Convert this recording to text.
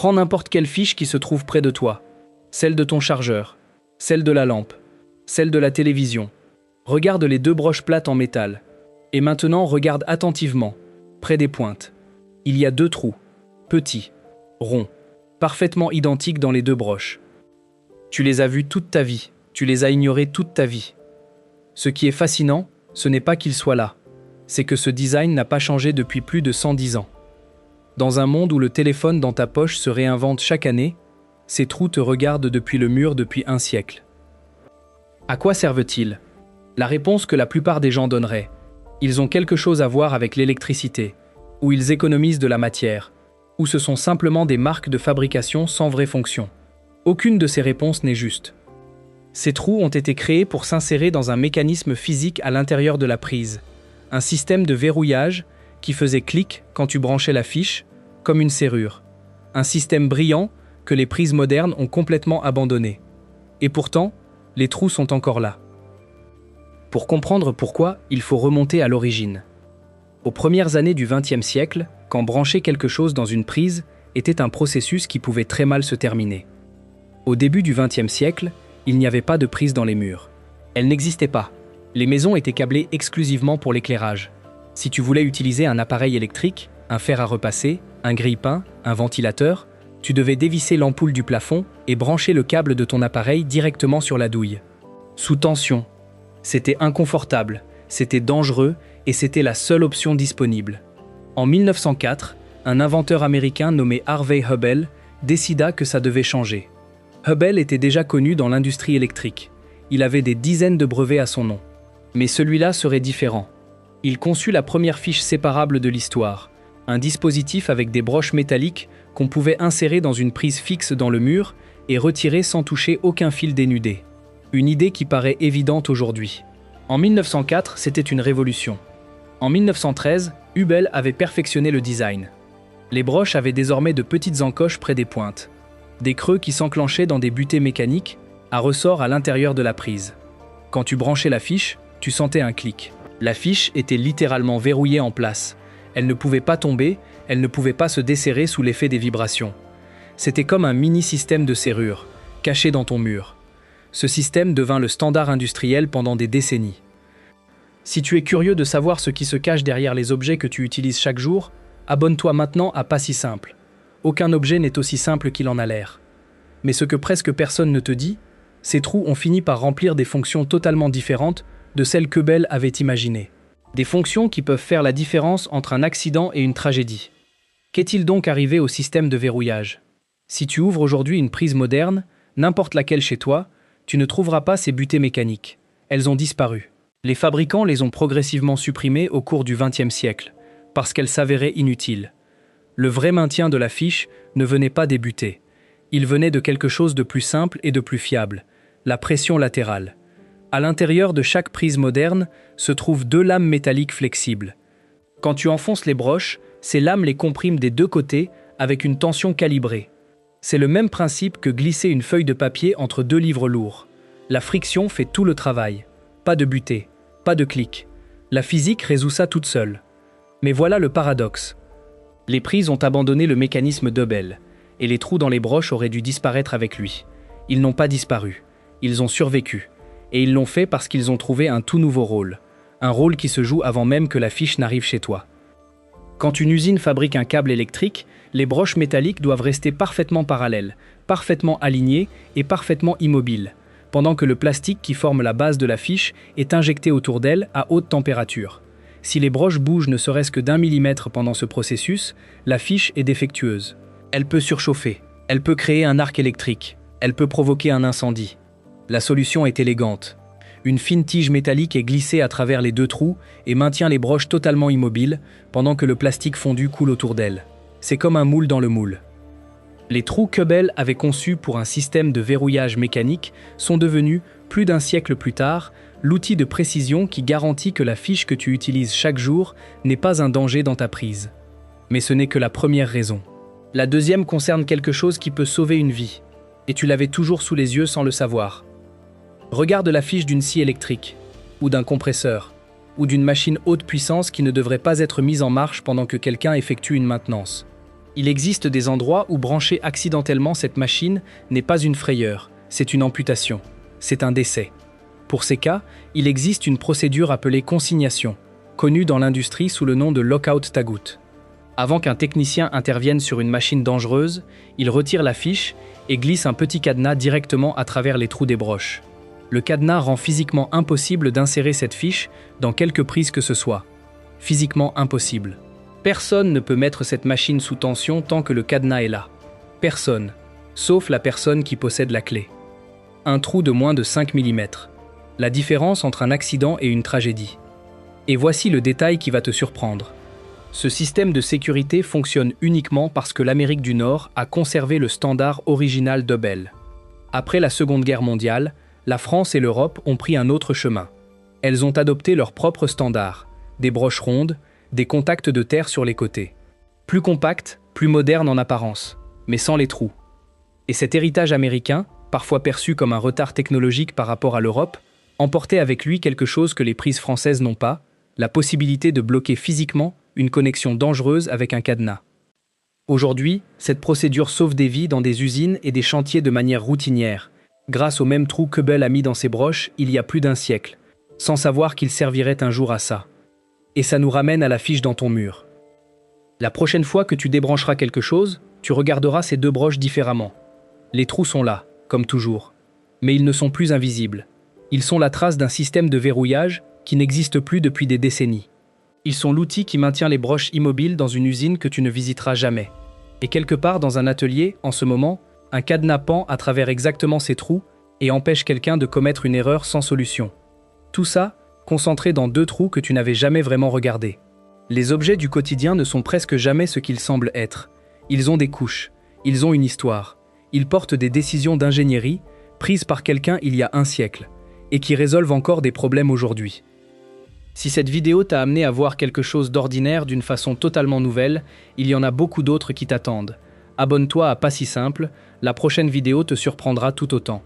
Prends n'importe quelle fiche qui se trouve près de toi. Celle de ton chargeur, celle de la lampe, celle de la télévision. Regarde les deux broches plates en métal. Et maintenant, regarde attentivement, près des pointes. Il y a deux trous, petits, ronds, parfaitement identiques dans les deux broches. Tu les as vus toute ta vie, tu les as ignorés toute ta vie. Ce qui est fascinant, ce n'est pas qu'ils soient là, c'est que ce design n'a pas changé depuis plus de 110 ans. Dans un monde où le téléphone dans ta poche se réinvente chaque année, ces trous te regardent depuis le mur depuis un siècle. À quoi servent-ils? La réponse que la plupart des gens donneraient. Ils ont quelque chose à voir avec l'électricité, ou ils économisent de la matière, ou ce sont simplement des marques de fabrication sans vraie fonction. Aucune de ces réponses n'est juste. Ces trous ont été créés pour s'insérer dans un mécanisme physique à l'intérieur de la prise, un système de verrouillage qui faisait clic quand tu branchais la fiche, comme une serrure. Un système brillant que les prises modernes ont complètement abandonné. Et pourtant, les trous sont encore là. Pour comprendre pourquoi, il faut remonter à l'origine. Aux premières années du XXe siècle, quand brancher quelque chose dans une prise était un processus qui pouvait très mal se terminer. Au début du XXe siècle, il n'y avait pas de prise dans les murs. Elle n'existait pas. Les maisons étaient câblées exclusivement pour l'éclairage. Si tu voulais utiliser un appareil électrique, un fer à repasser, un grille-pain, un ventilateur, tu devais dévisser l'ampoule du plafond et brancher le câble de ton appareil directement sur la douille. Sous tension. C'était inconfortable, c'était dangereux et c'était la seule option disponible. En 1904, un inventeur américain nommé Harvey Hubbell décida que ça devait changer. Hubbell était déjà connu dans l'industrie électrique. Il avait des dizaines de brevets à son nom. Mais celui-là serait différent. Il conçut la première fiche séparable de l'histoire, un dispositif avec des broches métalliques qu'on pouvait insérer dans une prise fixe dans le mur et retirer sans toucher aucun fil dénudé. Une idée qui paraît évidente aujourd'hui. En 1904, c'était une révolution. En 1913, Hubbell avait perfectionné le design. Les broches avaient désormais de petites encoches près des pointes. Des creux qui s'enclenchaient dans des butées mécaniques, à ressort à l'intérieur de la prise. Quand tu branchais la fiche, tu sentais un clic. La fiche était littéralement verrouillée en place. Elle ne pouvait pas tomber, elle ne pouvait pas se desserrer sous l'effet des vibrations. C'était comme un mini-système de serrure, caché dans ton mur. Ce système devint le standard industriel pendant des décennies. Si tu es curieux de savoir ce qui se cache derrière les objets que tu utilises chaque jour, abonne-toi maintenant à Pas si simple. Aucun objet n'est aussi simple qu'il en a l'air. Mais ce que presque personne ne te dit, ces trous ont fini par remplir des fonctions totalement différentes de celles qu'Hubbell avait imaginées. Des fonctions qui peuvent faire la différence entre un accident et une tragédie. Qu'est-il donc arrivé au système de verrouillage? Si tu ouvres aujourd'hui une prise moderne, n'importe laquelle chez toi, tu ne trouveras pas ces butées mécaniques. Elles ont disparu. Les fabricants les ont progressivement supprimées au cours du XXe siècle, parce qu'elles s'avéraient inutiles. Le vrai maintien de la fiche ne venait pas des butées. Il venait de quelque chose de plus simple et de plus fiable, la pression latérale. À l'intérieur de chaque prise moderne se trouvent deux lames métalliques flexibles. Quand tu enfonces les broches, ces lames les compriment des deux côtés avec une tension calibrée. C'est le même principe que glisser une feuille de papier entre deux livres lourds. La friction fait tout le travail. Pas de butée, pas de clic. La physique résout ça toute seule. Mais voilà le paradoxe. Les prises ont abandonné le mécanisme d'Hubbell, et les trous dans les broches auraient dû disparaître avec lui. Ils n'ont pas disparu. Ils ont survécu. Et ils l'ont fait parce qu'ils ont trouvé un tout nouveau rôle. Un rôle qui se joue avant même que la fiche n'arrive chez toi. Quand une usine fabrique un câble électrique, les broches métalliques doivent rester parfaitement parallèles, parfaitement alignées et parfaitement immobiles, pendant que le plastique qui forme la base de la fiche est injecté autour d'elle à haute température. Si les broches bougent ne serait-ce que d'1 millimètre pendant ce processus, la fiche est défectueuse. Elle peut surchauffer, elle peut créer un arc électrique, elle peut provoquer un incendie. La solution est élégante. Une fine tige métallique est glissée à travers les deux trous et maintient les broches totalement immobiles pendant que le plastique fondu coule autour d'elles. C'est comme un moule dans le moule. Les trous qu'Hubbell avait conçus pour un système de verrouillage mécanique sont devenus, plus d'un siècle plus tard, l'outil de précision qui garantit que la fiche que tu utilises chaque jour n'est pas un danger dans ta prise. Mais ce n'est que la première raison. La deuxième concerne quelque chose qui peut sauver une vie, et tu l'avais toujours sous les yeux sans le savoir. Regarde la fiche d'une scie électrique, ou d'un compresseur, ou d'une machine haute puissance qui ne devrait pas être mise en marche pendant que quelqu'un effectue une maintenance. Il existe des endroits où brancher accidentellement cette machine n'est pas une frayeur, c'est une amputation, c'est un décès. Pour ces cas, il existe une procédure appelée consignation, connue dans l'industrie sous le nom de lockout tagout. Avant qu'un technicien intervienne sur une machine dangereuse, il retire la fiche et glisse un petit cadenas directement à travers les trous des broches. Le cadenas rend physiquement impossible d'insérer cette fiche dans quelque prise que ce soit. Physiquement impossible. Personne ne peut mettre cette machine sous tension tant que le cadenas est là. Personne, sauf la personne qui possède la clé. Un trou de moins de 5 mm. La différence entre un accident et une tragédie. Et voici le détail qui va te surprendre. Ce système de sécurité fonctionne uniquement parce que l'Amérique du Nord a conservé le standard original d'Hubble. Après la Seconde Guerre mondiale, la France et l'Europe ont pris un autre chemin. Elles ont adopté leurs propres standards, des broches rondes, des contacts de terre sur les côtés. Plus compacts, plus modernes en apparence, mais sans les trous. Et cet héritage américain, parfois perçu comme un retard technologique par rapport à l'Europe, emportait avec lui quelque chose que les prises françaises n'ont pas, la possibilité de bloquer physiquement une connexion dangereuse avec un cadenas. Aujourd'hui, cette procédure sauve des vies dans des usines et des chantiers de manière routinière, grâce au même trou qu'Hubble a mis dans ses broches il y a plus d'1 siècle, sans savoir qu'il servirait un jour à ça. Et ça nous ramène à la fiche dans ton mur. La prochaine fois que tu débrancheras quelque chose, tu regarderas ces 2 broches différemment. Les trous sont là, comme toujours, mais ils ne sont plus invisibles. Ils sont la trace d'un système de verrouillage qui n'existe plus depuis des décennies. Ils sont l'outil qui maintient les broches immobiles dans une usine que tu ne visiteras jamais. Et quelque part dans un atelier, en ce moment, un cadenas pend à travers exactement ces trous et empêche quelqu'un de commettre une erreur sans solution. Tout ça, concentré dans 2 trous que tu n'avais jamais vraiment regardés. Les objets du quotidien ne sont presque jamais ce qu'ils semblent être. Ils ont des couches, ils ont une histoire, ils portent des décisions d'ingénierie prises par quelqu'un il y a 1 siècle et qui résolvent encore des problèmes aujourd'hui. Si cette vidéo t'a amené à voir quelque chose d'ordinaire d'une façon totalement nouvelle, il y en a beaucoup d'autres qui t'attendent. Abonne-toi à Pas si simple, la prochaine vidéo te surprendra tout autant.